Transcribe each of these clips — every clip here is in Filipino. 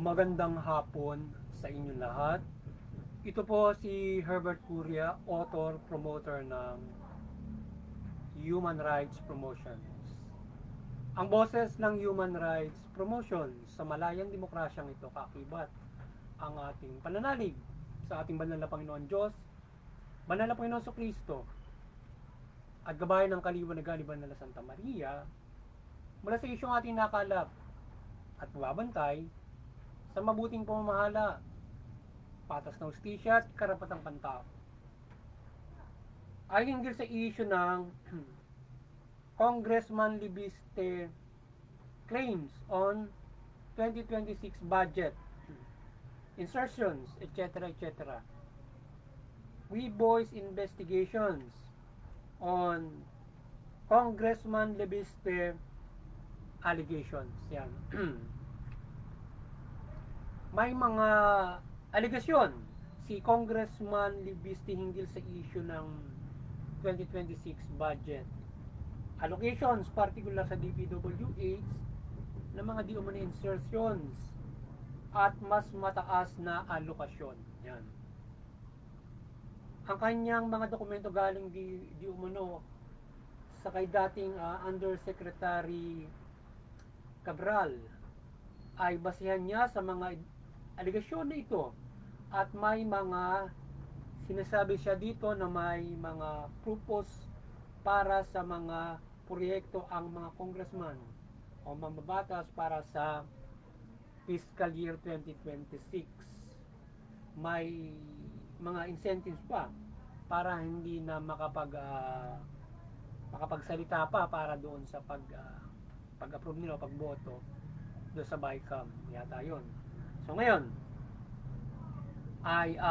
Magandang hapon sa inyong lahat. Ito po si Herbert Curia, author, promoter ng Human Rights Promotions. Ang boses ng Human Rights Promotion sa malayang demokrasyang ito kaakibat ang ating pananalig sa ating banal na Panginoon Diyos, banal na Panginoon Kristo, at gabayan ng kaliwanagan ni Banal na Santa Maria mula sa isyong ating nakalap at babantay sa mabuting pamamahala, patas na hustisya at karapatang pantao. Ay hinggil sa issue ng Congressman Libiste claims on 2026 budget, insertions, etc. etc. We voice investigations on Congressman Libiste allegations. Yan. May mga aligasyon si Congressman Libiste hinggil sa issue ng 2026 budget allocations, particular sa DPWH, na mga di umano insertions at mas mataas na alokasyon. Yan. Ang kanyang mga dokumento galing di umano sa kay dating Undersecretary Cabral ay basehan niya sa mga aligasyon na ito at may mga sinasabi siya dito na may mga purpose para sa mga proyekto ang mga congressman o mambabatas para sa fiscal year 2026. May mga incentives pa para hindi na makapagsalita pa para doon sa pag-approve nila o pagboto doon sa BICAM yata yun. So ngayon ay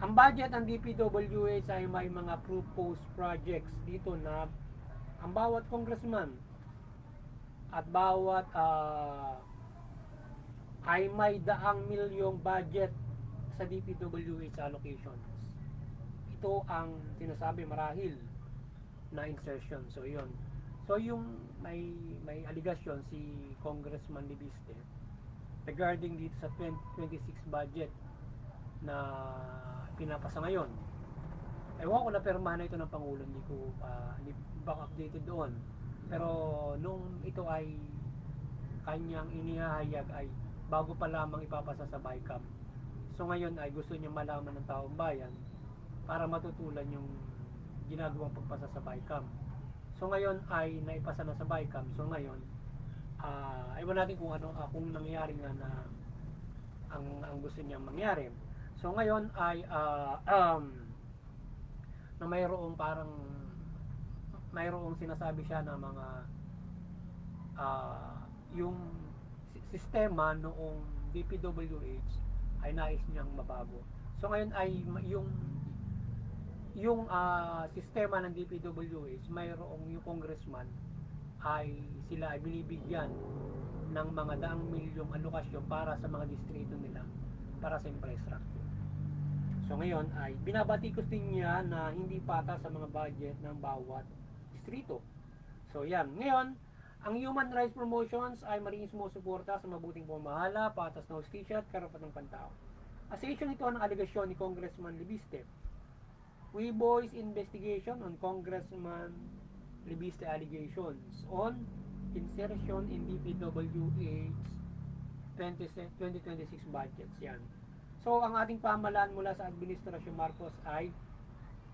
ang budget ng DPWH ay may mga proposed projects dito na ang bawat congressman at bawat ay may daang milyong budget sa DPWH allocations. Ito ang sinasabi marahil na insertion. So yun. So yung may aligasyon si Congressman Libiste regarding dito sa 2026 budget na pinapasa ngayon. Ewan ko na permahan na ito ng Pangulo, hindi pa updated doon. Pero nung ito ay kanyang inihahayag ay bago pa lamang ipapasa sa BICAM. So ngayon ay gusto niya malaman ng taong bayan para matutulan yung ginagawang pagpasa sa BICAM. So ngayon ay naipasa na sa BICAM. So ngayon ewan natin kung kung nangyari nga na ang gusto niyang mangyari. So ngayon ay na mayroong sinasabi siya na mga yung sistema noong DPWH ay nais niyang mabago. So ngayon ay yung sistema ng DPWH, mayroong yung congressman ay sila ay binibigyan ng mga daang milyong alokasyon para sa mga distrito nila para sa infrastructure. So ngayon ay binabatikos din niya na hindi patas sa mga budget ng bawat distrito. So yan. Ngayon, ang Human Rights Promotions ay maring sumusuporta sa mabuting pamamahala, patas na hustisya at karapatang pantao. Assertion ito ng aligasyon ni Congressman Libiste. We voice investigation on Congressman Libiste allegations on insertion in DPWH 2026 budgets. Yan. So, ang ating pamahalaan mula sa Administrasyon Marcos ay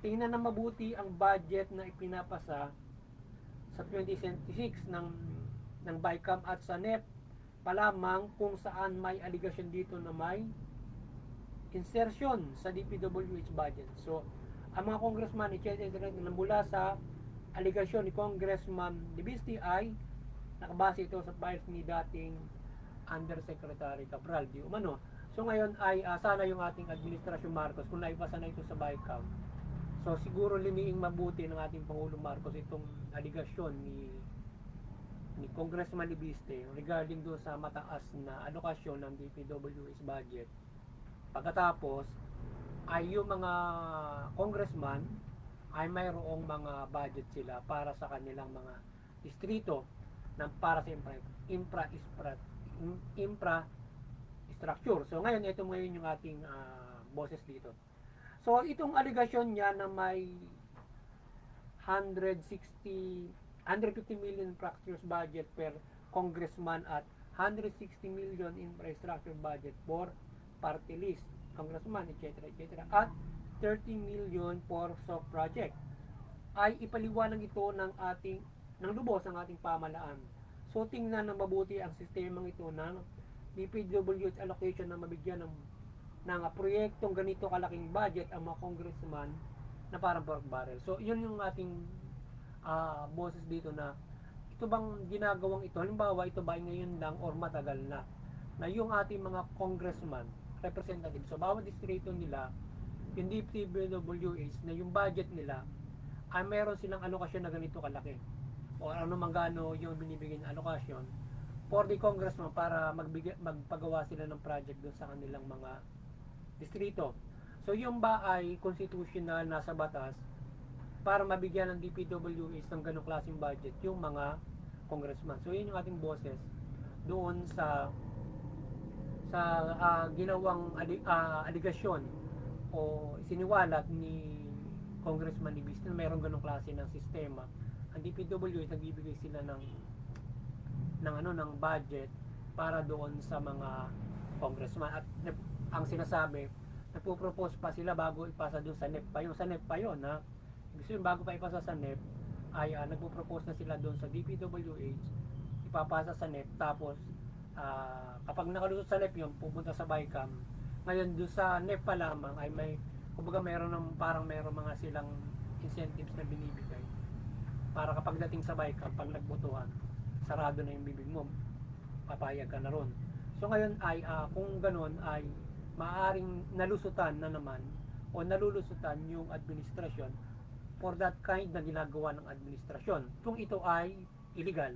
tingnan na mabuti ang budget na ipinapasa sa 2026 ng BICAM at sa NEP pa lamang kung saan may aligasyon dito na may insertion sa DPWH budget. So, ang mga congressman na mula sa aligasyon ni Congressman Libiste ay nakabase ito sa files ni dating Undersecretary Cabral di umano. So ngayon ay sana yung ating Administrasyon Marcos kung naipasa na ito sa BICAM. So siguro liniing mabuti ng ating Pangulong Marcos itong aligasyon ni Congressman Libiste regarding do sa mataas na alokasyon ng DPWH budget. Pagkatapos ay yung mga congressman ay mayroong mga budget sila para sa kanilang mga distrito para sa infrastructure. So ngayon, ito ngayon yung ating boses dito. So itong allegation niya na may 150 million infrastructure budget per congressman at 160 million infrastructure budget for party list, congressman, etc. etc. at 30 million for soft project, ay ipaliwanag ito ng lubos ng ating pamahalaan. So tingnan ng mabuti ang sistemang ito ng DPWH allocation na mabigyan ng proyektong ganito kalaking budget ang mga congressman na parang pork barrel. So yun yung ating boses dito na ito bang ginagawang ito, halimbawa ito ba ay ngayon lang or matagal na yung ating mga congressman, representative, so bawat distrito nila, yung DPWH na yung budget nila ay meron silang alokasyon na ganito kalaki o ano man gaano yung binibigay na alokasyon for the congressman para magpagawa sila ng project doon sa kanilang mga distrito. So yung ba ay constitutional, nasa batas para mabigyan ng DPWH ng ganong klaseng budget yung mga congressman. So yun yung ating boses doon sa ginawang aligasyon o siniwalat ni Congressman Libis na mayroong ganong klase ng sistema. Ang DPWH nagbibigay sila ng budget para doon sa mga congressman at ang sinasabi nagpo-propose pa sila bago ipasa doon sa NEP pa yun. Sa NEP pa yun, ha? Gusto yun, bago pa ipasa sa NEP, ay nagpo-propose na sila doon sa DPWH, ipapasa sa NEP, tapos kapag nakalusot sa NEP yun, pupunta sa BICAM. Ngayon, doon sa NEP pa lamang, ay may, kumbaga parang meron mga silang incentives na binibigay. Para kapag dating sa BICAM, pag nagbotohan, sarado na yung bibig mo, papayag ka na ron. So ngayon ay, kung ganun ay, maaaring nalusutan na naman o nalulusutan yung administrasyon for that kind na ginagawa ng administrasyon kung ito ay illegal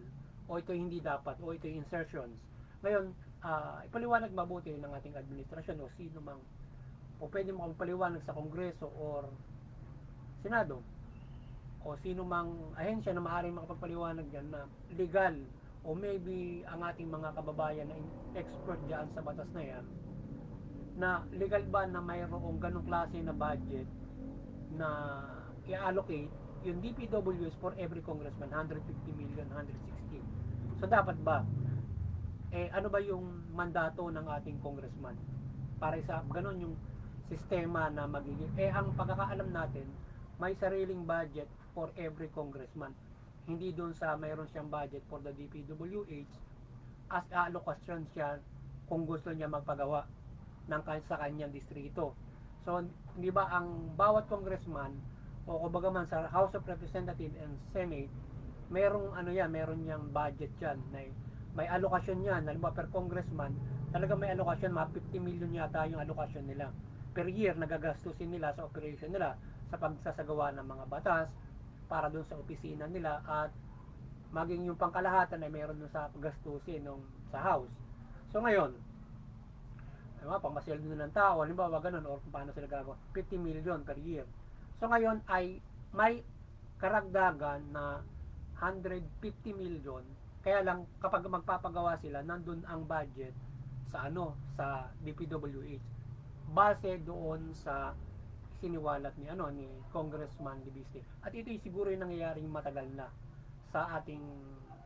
o ito hindi dapat o ito insertions. Ngayon, ipaliwanag mabuti ng ating administrasyon o sino mang o pwede mo paliwanag sa Kongreso or Senado o sino mang ahensya na maaaring makapagpaliwanag dyan na legal o maybe ang ating mga kababayan na expert dyan sa batas na yan na legal ba na mayroong ganong klase na budget na i-allocate yung DPWH for every congressman, 150 million, 160. So dapat ba ano ba yung mandato ng ating congressman para sa ganon yung sistema na magiging ang pagkakaalam natin may sariling budget for every congressman, hindi doon sa mayroon siyang budget for the DPWH as allocation siya kung gusto niya magpagawa ng sa kanyang distrito. So, di ba ang bawat congressman o kumbaga man sa House of Representatives and Senate, merong meron niyang budget yan. May allocation yan. Halimbawa per congressman, talaga may allocation, mga 50 million yata yung allocation nila. Per year, nagagastusin nila sa operation nila sa pagsasagawa ng mga batas para doon sa opisina nila at maging yung pangkalahatan ay meron doon sa gastusin sa House. So ngayon, pangmasweldo ng tao, halimbawa ganun, or kung paano sila gagawa, 50 million per year. So ngayon ay may karagdagan na 150 million, kaya lang kapag magpapagawa sila, nandun ang budget sa DPWH. Base doon sa siniwalat ni Congressman Libiste. At ito'y siguro yung nangyayaring matagal na sa ating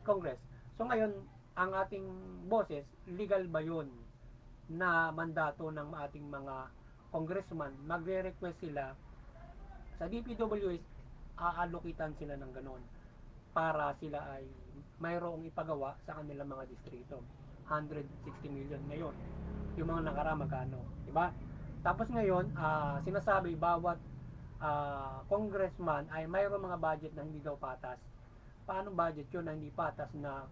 Congress. So ngayon, ang ating boses, legal ba yun na mandato ng ating mga congressman, magre-request sila sa DPWH, aallokitan sila ng ganon para sila ay mayroong ipagawa sa kanilang mga distrito. 160 million ngayon. Yung mga nakarama magkano, di ba? Tapos ngayon, sinasabi bawat congressman ay mayroong mga budget na hindi daw patas. Paano budget yun na hindi patas na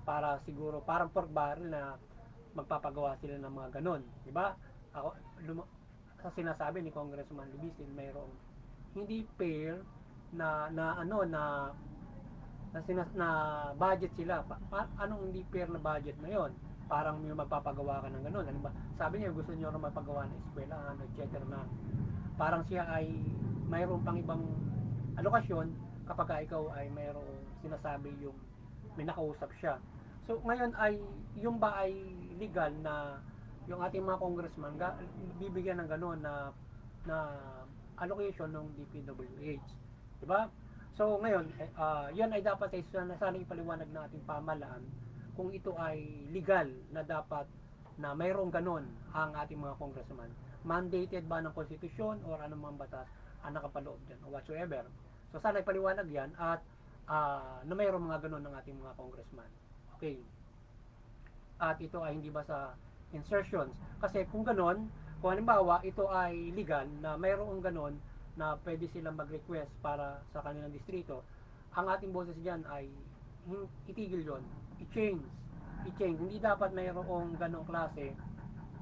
para siguro parang pork barrel na magpapagawa sila ng mga ganon, di ba? Sa sinasabi ni Congressman Libistin, mayroong hindi fair na budget sila. Anong hindi fair na budget na yon? Parang may magpapagawa ka ng ganon. Ano ba? Sabi niya gusto niyo rin magpagawa ng eskwelahan, etc. na parang siya ay mayroon pang ibang alokasyon kapag ikaw ay mayroong sinasabi yung may nakausap siya. So ngayon ay yung ba ay legal na yung ating mga congressman bibigyan ng gano'n na allocation ng DPWH, di ba? So ngayon yan ay dapat ay sana ipaliwanag ng ating pamahalaan kung ito ay legal na dapat na mayroong gano'n ang ating mga congressman. Mandated ba ng konstitusyon or anumang batas ang nakapaloob dyan o whatsoever. So sana ipaliwanag yan at na mayroong mga gano'n ng ating mga congressman. Okay. At ito ay hindi ba sa insertions. Kasi kung ganon, kung halimbawa ito ay legal na mayroong ganon na pwede silang mag-request para sa kanilang distrito, ang ating boses dyan ay itigil yon, i-change. Hindi dapat mayroong ganong klase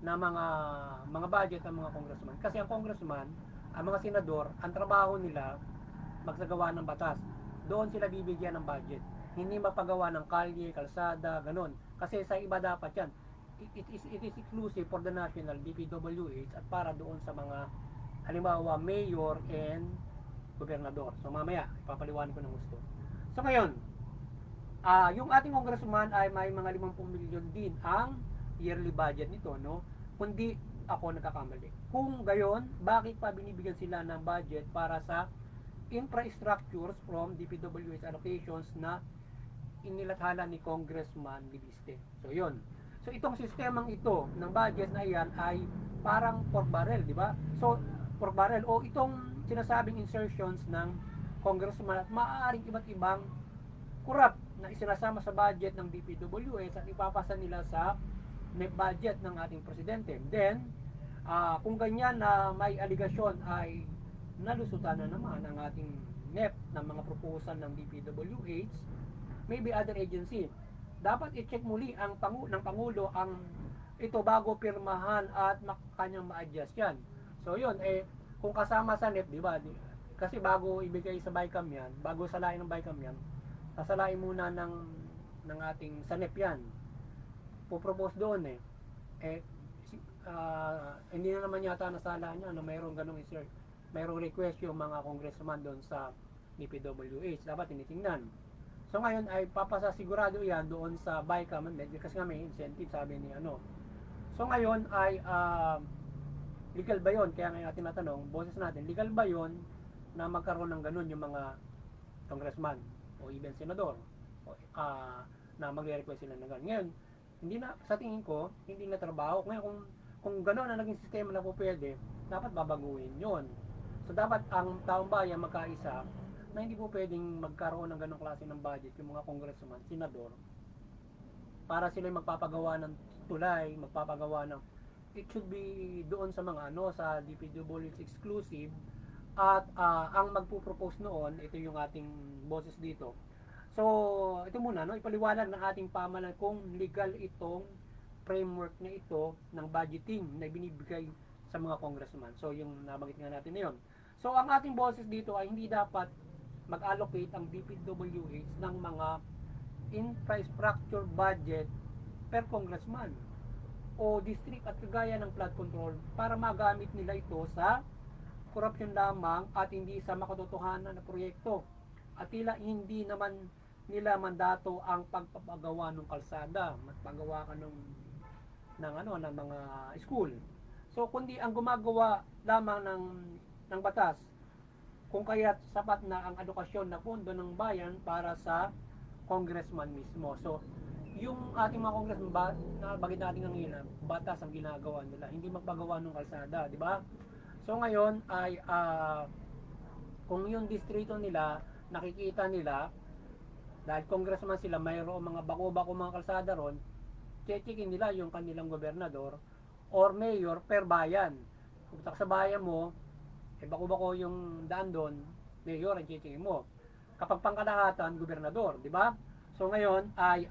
na mga budget ng mga congressman. Kasi ang congressman, ang mga senador, ang trabaho nila magsagawa ng batas. Doon sila bibigyan ng budget. Hindi mapagawa ng kalye, kalsada, ganon. Kasi sa iba dapat yan. It is exclusive for the national DPWH at para doon sa mga halimbawa mayor and gobernador. So mamaya ipapaliwanag ko ng gusto. So ngayon, yung ating congressman ay may mga 50 milyon din ang yearly budget nito, no? Kundi ako nagkakamali. Kung gayon, bakit pa binibigyan sila ng budget para sa infrastructures from DPWH allocations na inilathala ni Congressman Libiste. So yun. So itong sistemang ito ng budget na iyan ay parang pork barrel, di ba? So pork barrel o itong sinasabing insertions ng congressman at maaaring iba't ibang corrupt na isinasama sa budget ng DPWH at ipapasa nila sa net budget ng ating presidente. Then, kung ganyan na may aligasyon ay nalusutan na naman ang ating NEP ng mga proposal ng DPWH, maybe other agency. Dapat i-check muli ng Pangulo ang ito bago pirmahan at kanyang ma-adjust yan. So yun, kung kasama sa NEP, di ba? Kasi bago ibigay sa BICAM yan, bago salain ng BICAM yan, sasalain muna ng ating sa NEP yan. Pupropose doon hindi na naman yata nasala niya na mayroong ganong insert. Mayroong request yung mga congressman doon sa DPWH. Dapat tinitingnan. So ngayon ay papasa sigurado yan doon sa BICAM kasi nga may incentive sabi ni ano. So ngayon ay legal ba yon? Kaya ngayon natin natanong, boses natin, legal ba yon na magkaroon ng ganun yung mga congressman o even senador na magre-request sila ng ganun. Ngayon, hindi na, sa tingin ko, hindi na trabaho. Ngayon kung gano'n na naging sistema na po pwede, dapat babaguhin yon. So dapat ang taong bayan magkaisa na hindi po pwedeng magkaroon ng ganong klase ng budget yung mga congressman, senador, para sila magpapagawa ng tulay, magpapagawa ng it should be doon sa mga sa DPWH exclusive at ang magpo-propose noon, ito yung ating boses dito. So, ito muna, ipaliwanag ng ating pamahalaan kung legal itong framework na ito ng budgeting na binibigay sa mga congressman. So, yung nabanggit nga natin na yun. So, ang ating boses dito ay hindi dapat mag-allocate ang DPWH ng mga infrastructure budget per congressman o district at kagaya ng flood control para magamit nila ito sa korupsyon lamang at hindi sa makatotohanan na proyekto. At tila hindi naman nila mandato ang pagpapagawa ng kalsada, magpagawa ka ng mga school. So kundi ang gumagawa lamang ng batas kung kaya't sapat na ang alokasyon na pondo ng bayan para sa congressman mismo. So yung ating mga congressman bagay natin ng batas ang ginagawa nila, hindi magpagawa ng kalsada, di ba? So ngayon ay kung yung distrito nila nakikita nila dahil congressman sila, mayroong mga bako-bako mga kalsada ron, checkin nila yung kanilang gobernador or mayor per bayan. Kung sa bayan mo, bako-bako yung daan doon, mayor ang checkin mo. Kapag pangkalahatan, gobernador, di ba? So ngayon ay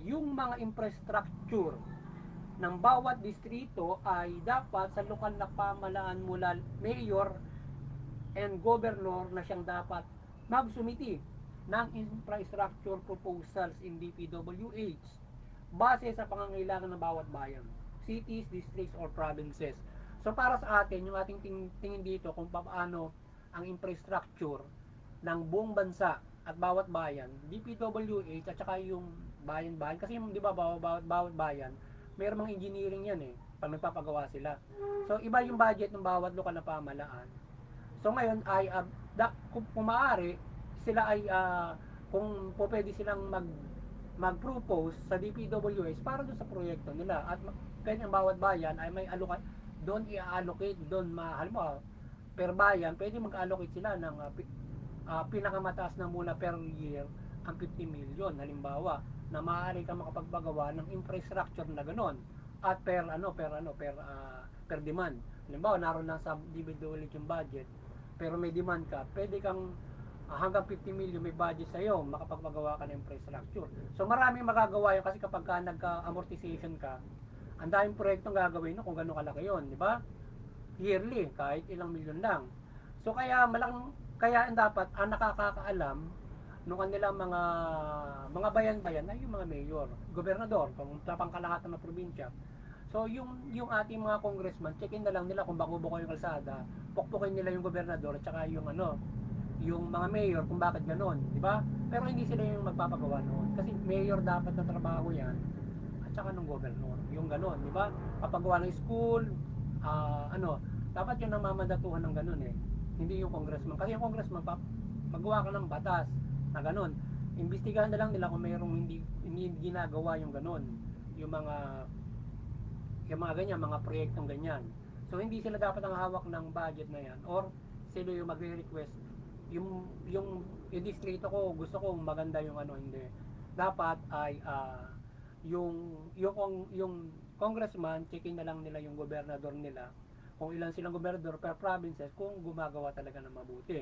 yung mga infrastructure ng bawat distrito ay dapat sa lokal na pamahalaan mula mayor and governor na siyang dapat magsumiti ng infrastructure proposals in DPWH base sa pangangailangan ng bawat bayan, cities, districts, or provinces. So para sa atin, yung ating tingin dito kung paano ang infrastructure ng buong bansa at bawat bayan, DPWH at saka yung bayan-bayan. Kasi di ba, bawat bayan, mayroong mga engineering yan eh, pag nagpapagawa sila. So, iba yung budget ng bawat lokal na pamahalaan. So, ngayon ay, kung maaari, sila ay, kung po pwede silang mag-propose sa DPWH para doon sa proyekto nila. At pwede ang bawat bayan ay may doon i-allocate, doon halimbawa, per bayan, pwede mag-allocate sila ng pinakamataas na mula per year ang 50 million halimbawa na maaari ka makapagpagawa ng infrastructure na gano'n at per demand. Halimbawa naroon lang sa DPWH yung budget pero may demand ka, pwede kang hanggang 50 million may budget sa iyo, makapagpagawa ka ng infrastructure. So maraming magagawa yun kasi kapag ka nagka-amortization ka, ang daming proyektong gagawin no, kung gano'n kalaki yun, di ba? Yearly, kahit ilang milyon lang. So kaya kaya dapat ang nakakaalam nung kanilang mga bayan-bayan ay yung mga mayor, gobernador, kung sa pangkalahatan ng probinsya. So yung ating mga congressman, checkin na lang nila kung bago-buko yung kalsada, pukpukin nila yung gobernador at saka yung mga mayor kung bakit ganoon, di ba? Pero hindi sila yung magpapagawa noon kasi mayor dapat na trabaho yan at saka ng gobernador, yung ganoon, di ba? Papagawa ng school, dapat yun ang mamandatuhan ng ganoon eh. Hindi yung congressman. Kasi yung congressman, magawa ka ng batas na gano'n. Imbestigahan na lang nila kung mayroong hindi ginagawa yung gano'n. Yung mga ganyan, mga proyektong ganyan. So, hindi sila dapat ang hawak ng budget na yan. Or, sila yung magre-request. Yung distrito ko, gusto ko maganda yung hindi. Dapat ay, yung congressman, checkin na lang nila yung gobernador nila kung ilan silang gobernador per provinces kung gumagawa talaga ng mabuti.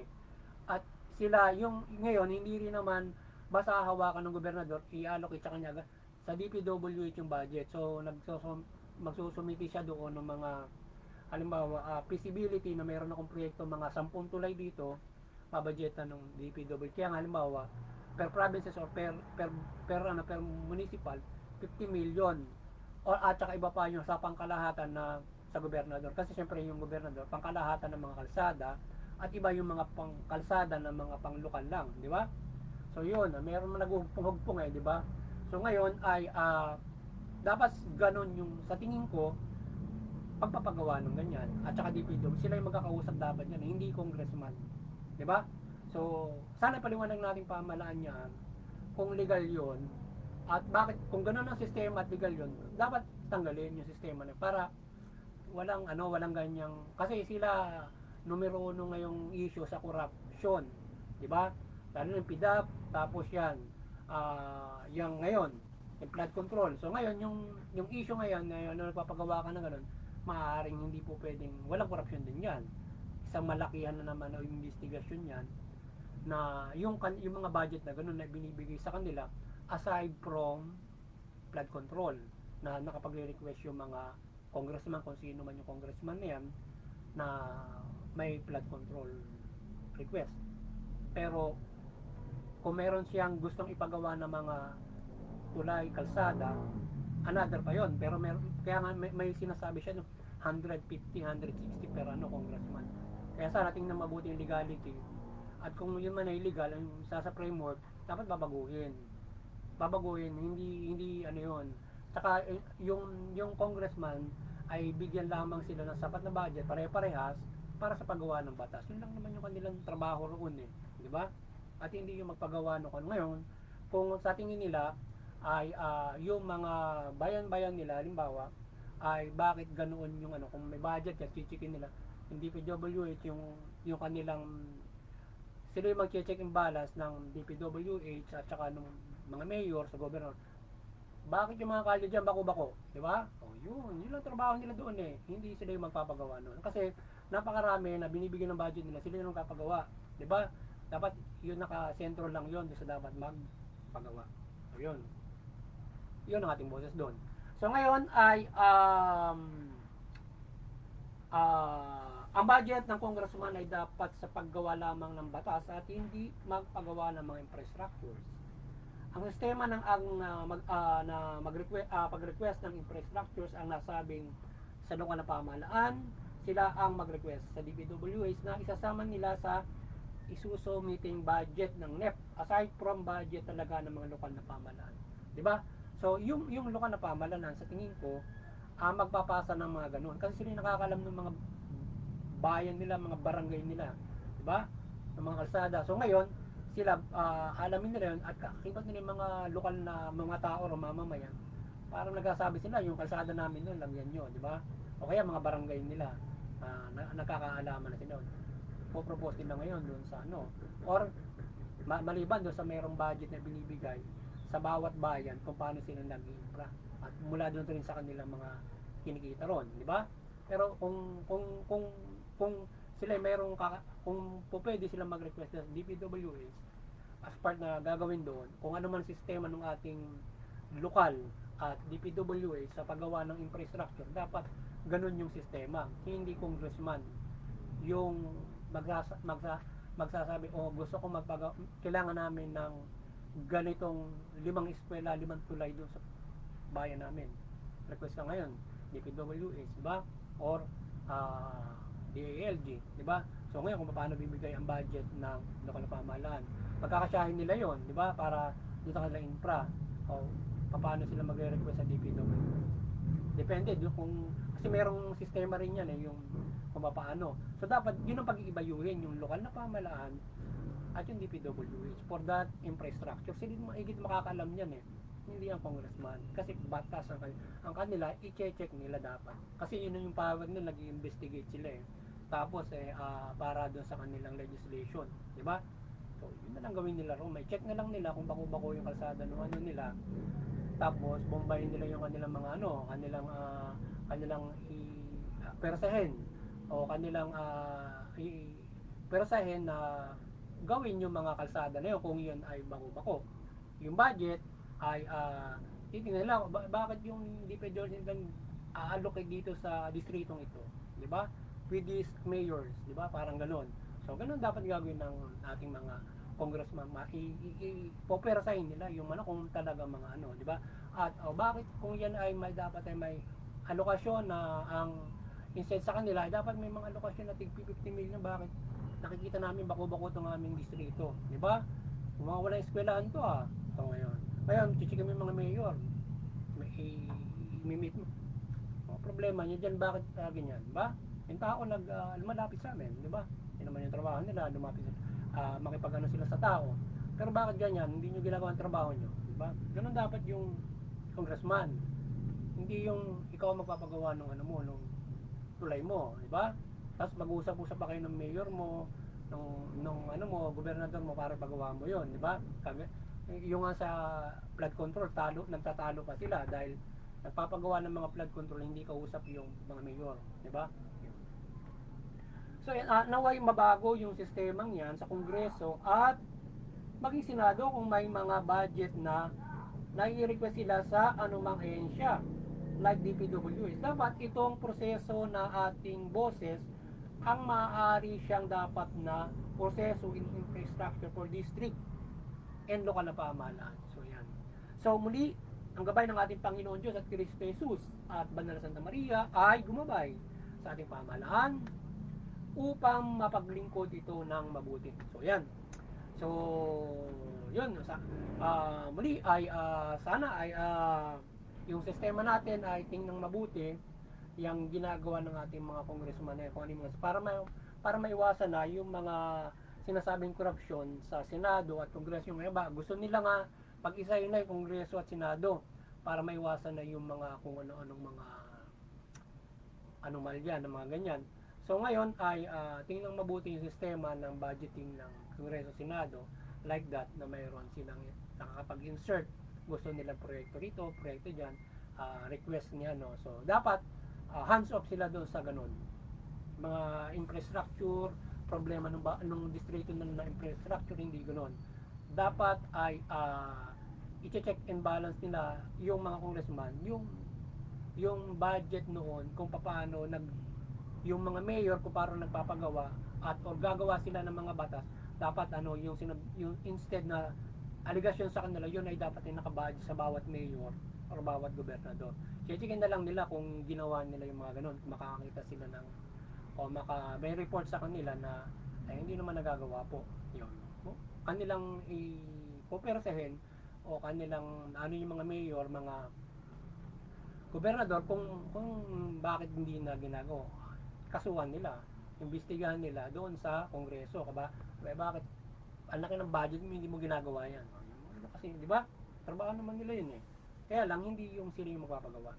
At sila ngayon hindi rin naman basta hawakan ng gobernador i-allocate sa kanya sa DPWH yung budget. So magsusumiti siya doon ng mga halimbawa feasibility na mayroon akong proyekto mga 10 tulay dito, mabudgetan ng DPWH. Kaya halimbawa per provinces or per municipal 50 million at saka iba pa yung sa pangkalahatan na sa gobernador kasi syempre yung gobernador pangkalahatan ng mga kalsada at iba yung mga pangkalsada ng mga panglokal lang, di ba? So yun, meron man nagugpong-hugpong di ba? So ngayon ay dapat ganun yung sa tingin ko pagpapagawa ng ganyan at saka DPW sila yung magkakausap dapat yan, hindi congressman, di ba? So sana paliwanag natin pamahalaan yan kung legal yun at bakit kung ganun ang sistema at legal yun dapat tanggalin yung sistema na para walang ganyang kasi sila numero 1 ngayong issue sa corruption, di ba? Lalo ng PDAP, tapos yan yung ngayon yung flood control. So ngayon yung issue ngayon na nagpapagawa ka ng ganun, maaaring hindi po pwedeng walang corruption din yan. Isang malakihan na naman o investigasyon yan na yung mga budget na ganun na binibigay sa kanila aside from flood control na nakapagre-request yung mga congressman kung sino man yung congressman na yan na may flood control request. Pero kung meron siyang gustong ipagawa ng mga tulay, kalsada, another pa yon. Pero kaya nga may sinasabi siya 150, 160 per congressman. Kaya sana tingnan mabuti yung legality. At kung yun man ay illegal, yung sa framework, dapat babaguhin. Hindi yun. Saka yung congressman ay bigyan lamang sila ng sapat na budget pare-parehas para sa paggawa ng batas. Yun lang naman yung kanilang trabaho roon di ba? At hindi yung magpagawa ng ngayon kung sa tingin nila ay yung mga bayan-bayan nila halimbawa ay bakit ganoon yung kung may budget yan chichikin nila hindi PWH yung kanilang sila yung mag-check and balance ng DPWH at saka ng mga mayor sa governor. Bakit yung mga kalye dyan bako-bako? Di ba? O yun lang trabaho nila doon Hindi sila yung magpapagawa noon. Kasi napakarami na binibigyan ng budget nila, sila yung magpapagawa. Di ba? Dapat yun naka-sentro lang yun doon sa dapat magpagawa. So yun. Yun ang ating boses doon. So ngayon ay ang budget ng congressman ay dapat sa paggawa lamang ng batas at hindi magpagawa ng mga infrastructures. Ang sistema ng pag-request ng infrastructures ang nasabing sa lokal na pamahalaan, sila ang mag-request sa DPWH na isasama nila sa isuso meeting budget ng NEP aside from budget talaga ng mga lokal na pamahalaan. di ba? So yung lokal na pamahalaan sa tingin ko magpapasa ng mga ganun kasi sila yung nakakalam ng mga bayan nila, mga barangay nila, di ba? Ng mga kalsada. So ngayon, sila alamin nila yun at kakibat nila yung mga lokal na mga tao o mamamayan. Parang nagsasabi sila, yung kalsada namin doon, lagyan nyo, di ba? O kaya mga barangay nila, nagkakaalaman na sila. Popropose nila ngayon doon sa ano. Or maliban doon sa mayroong budget na binibigay sa bawat bayan kung paano sila nag-infra. At mula doon rin sa kanilang mga kinikita ron, di ba? Pero kung sila mayroong kung po pwede sila mag-request sa DPWH as part na gagawin doon, kung ano man sistema ng ating lokal at DPWH sa paggawa ng infrastructure, dapat ganun yung sistema. Hindi congressman yung magsasabi, gusto ko kailangan namin ng ganitong 5 eskwela, 5 tulay doon sa bayan namin. Request ka ngayon, DPWH, di ba? Or DALG, di ba? So ngayon kung paano bibigay ang budget ng lokal na pamahalaan, pagkakasyahin nila yon, di ba? Para doon sa kanilang infra, o paano sila magre-request sa DPWH. Depende doon kung kasi merong sistema rin yan yung kung paano. So dapat yun ang pag-iibayuhin yung lokal na pamahalaan at yung DPWH for that infrastructure. Sila maigit makakaalam yan hindi ang congressman kasi batas ang kanila i-check nila dapat kasi yun yung power nila, nag-investigate sila tapos para doon sa kanilang legislation, di ba? So yun na lang gawin nila ro, may check na lang nila kung bako-bako yung kalsada ng ano nila, tapos bombayin nila yung kanilang mga kanilang persahin o kanilang persahin na gawin yung mga kalsada na yun kung yun ay bako-bako. Yung budget ay titingnan nila bakit yung DPWH allocate dito sa distritong ito, di ba? With these mayors, di ba? Parang ganoon. So ganoon dapat gagawin ng ating mga congressman, i-poperasahin nila yung kung talaga mga di ba? At bakit kung yan ay dapat ay may alokasyon na ang instead sa kanila ay dapat may mga alokasyon na tig 50 million, bakit nakikita namin bako-bako itong aming distrito, di ba? Kung mga walang eskwelahan to so ngayon chichikin mo yung mga mayor, i-meet mo problema nyo dyan, bakit ganyan, di ba? Yung tao lumalapit sa amin, di ba? Yun naman yung trabaho nila, lumapit makipag-ano sila sa tao, pero bakit ganyan, hindi nyo ginagawa ang trabaho nyo, di ba? Ganun dapat yung congressman, hindi yung ikaw magpapagawa ng nung tulay mo, di ba? Tapos mag-usap-usap pa kayo ng mayor mo, nung gobernador mo para pagawa mo yon, di ba? Yung sa flood control, nagtatalo pa sila dahil nagpapagawa ng mga flood control, hindi kausap yung mga mayor, di ba? So naway mabago yung sistemang yan sa Kongreso at maging Senado kung may mga budget na nai-request sila sa anumang ahensya like DPWH. Dapat itong proseso na ating boses ang maaari siyang dapat na proseso in infrastructure for district and lokal na pamahalaan. So yan. So muli, ang gabay ng ating Panginoon Diyos at Kristo Jesus at Banal na Santa Maria ay gumabay sa ating pamahalaan upang mapaglingkod ito ng mabuti. So yan. So yun, muli ay sana ay yung sistema natin ay tingnan mabuti yung ginagawa ng ating mga congressman kung ano para maiwasan na yung mga sinasabing korupsyon sa Senado at Kongreso. Yung iba gusto nila nga pag-isahin na yung Kongreso at Senado para maiwasan na yung mga kung ano-anong mga anomalya ng mga ganyan. So ngayon ay tingnan mabuti yung sistema ng budgeting ng Kongreso, Senado like that, na mayroon silang nakakapag-insert, gusto nilang proyekto rito, proyekto dyan, request niya so dapat hands off sila doon sa ganun mga infrastructure problema nung distrito na infrastructure, hindi ganoon. Dapat ay i-check and balance nila yung mga congressman, yung budget noon kung paano yung mga mayor kung paano nagpapagawa at or gagawa sila ng mga batas, dapat yung instead na aligasyon sa kanila, yun ay dapat ay nakabudget sa bawat mayor or bawat gobernador. Checkin na lang nila kung ginawa nila yung mga ganun, kung makakita sila ng may report sa kanila na hindi naman nagagawa po yun. Kanilang i-poperasahin o o kanilang ano yung mga mayor, mga gobernador kung bakit hindi na ginagawa. Kasuhan nila, imbestigahan nila doon sa kongreso, kaba? Bakit ang laki ng budget mo hindi mo ginagawa yan? Kasi, di ba? Trabaho naman nila yun eh. Kaya lang hindi yung sila yung magpapagawa.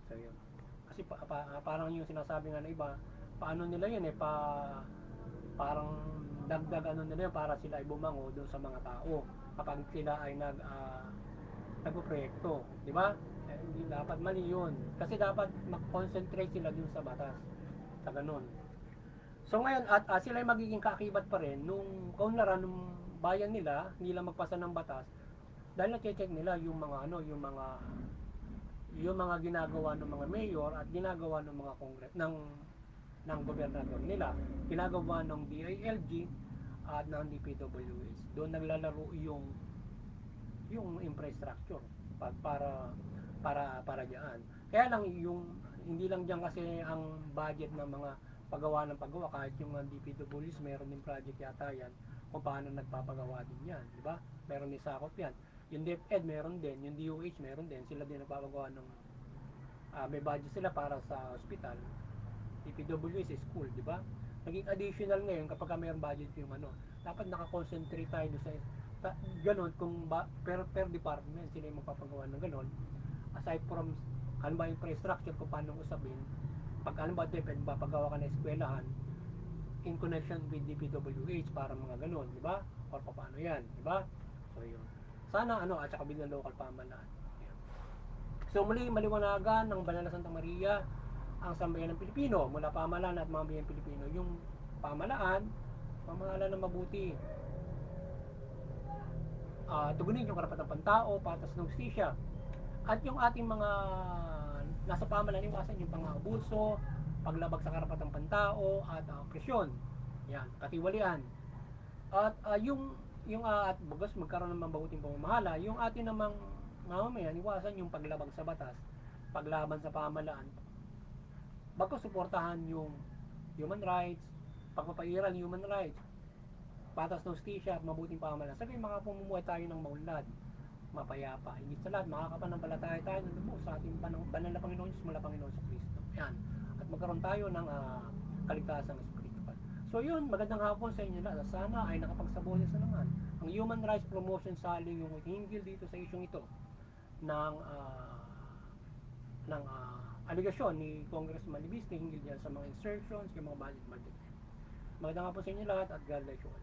So yun. Kasi parang yung sinasabi nga ng iba, paano nila yun eh, parang dagdag ano nila yun para sila ay bumango doon sa mga tao kapag sila ay nagpo-proyekto, di ba? Hindi dapat mali yun. Kasi dapat mag-concentrate sila dun sa batas. Sa ganun. So ngayon, at sila ay magiging kaakibat pa rin nung kaunlaran ng bayan nila, hindi lang magpasa ng batas, dahil na-check nila yung mga yung mga ginagawa ng mga mayor at ginagawa ng mga kongres ng gobernador nila, ginagawa ng DILG at ng DPWH. Doon naglalaro yung infrastructure para diyan. Kaya lang yung hindi lang diyan kasi ang budget ng mga paggawa ng paggawa, kahit yung DPWH meron din project yata yan kung paano nagpapagawa din yan, di ba? Meron din sakop yan. Yung DepEd meron din, yung DOH meron din, sila din nagpapagawa ng may budget sila para sa hospital. DPWH is school, di ba? Naging additional ngayon kapag mayroong budget yung dapat nakakonsentrate tayo sa ganon kung per department sila yung magpapagawa ng ganon, aside from infrastructure kung paano usapin, pag DepEd papagawa ka ng eskwelahan in connection with DPWH para mga ganon, di ba? Or paano yan, di ba? So yun. Sana at saka bilang local pamahalaan. So muli maliwanagan ng Banal na Santa Maria ang sambayan ng Pilipino mula pamahalaan at mamamayang Pilipino, yung pamahalaan na mabuti, tugunin yung karapatang pantao, patas ng hustisya, at yung ating mga nasa pamahalaan iwasan yung pang-abuso, paglabag sa karapatang pantao at presyon, yan, katiwalian, at at bagas magkaroon ng mabuting pamamahala, yung ating namang mamamayan iwasan yung paglabag sa batas, paglaban sa pamahalaan, bago suportahan yung human rights, pagpapairal human rights, patas ng hustisya at mabuting pamahalaan. Sabi mga pumumuhay tayo ng maunlad, mapayapa. Higit sa lahat, makakapanampalataya tayo ng lubos sa ating banal na Panginoon Diyos mula Panginoon sa Kristo. Yan. At magkaroon tayo ng kaligtasan ng spiritual. So yun, magandang hapon sa inyo lahat. Sana ay nakapagsabones na naman ang Human Rights Promotion Saling yung hinggil dito sa isyong ito ng aligasyon ni Congressman Libiste hinggil dyan sa mga insertions, yung mga budget. Magandang hapon sa inyo lahat at God bless you all.